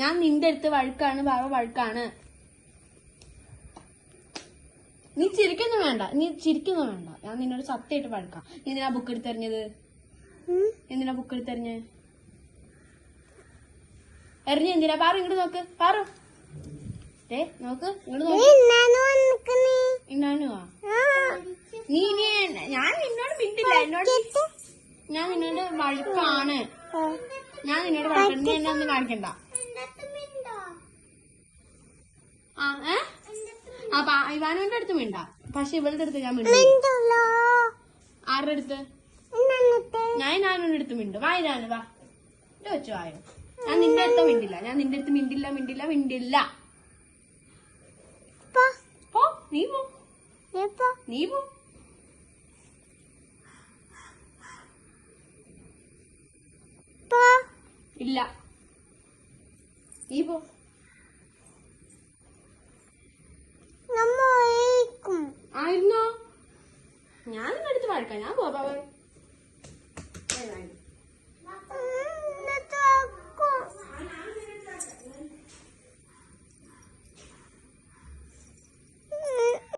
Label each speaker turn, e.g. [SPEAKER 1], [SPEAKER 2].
[SPEAKER 1] ഞാൻ നിന്റെ അടുത്ത് വഴുക്കാണ്, ബാബ വഴുക്കാണ്. നീ ചിരിക്കൊന്നും വേണ്ട, ഞാൻ നിന്നോട് സത്യമായിട്ട് വഴുക്കാം. നീ എന്തിനാ ബുക്ക് എടുത്തെറിഞ്ഞത്? എന്തിനാ ബുക്ക് എടുത്തെറിഞ്ഞ്? എറിഞ്ഞ എന്തിനാ? പാറു ഇങ്ങോട്ട് നോക്ക്, പാറു നോക്ക്, ഇങ്ങോട്ട് നോക്ക്. ഇന്നാനുവാ നീ ഞാൻ നിന്നോട് മിണ്ടില്ല. ഞാൻ നിന്നോട് വഴുക്കാണ്. നീ എന്നെ ഒന്നും കാണിക്കണ്ട. ഇവാനുവിന്റെ അടുത്ത് മിണ്ട, പക്ഷെ ഇവളുടെ അടുത്ത് ഞാൻ മിണ്ടില്ല. ആരുടെ അടുത്ത്? ഞാനുവിന്റെ അടുത്ത് മിണ്ടു. വായനാണ് വാ വെച്ചു വായോ. ഞാൻ നിന്റെ അടുത്ത് മിണ്ടില്ല. മിണ്ടില്ല. പോ, നീ പോ. ഇല്ല, നീ പോ. ആയിരുന്നോ? ഞാൻ നിന്റെ അടുത്ത് വഴക്കാം. ഞാൻ പോവാ.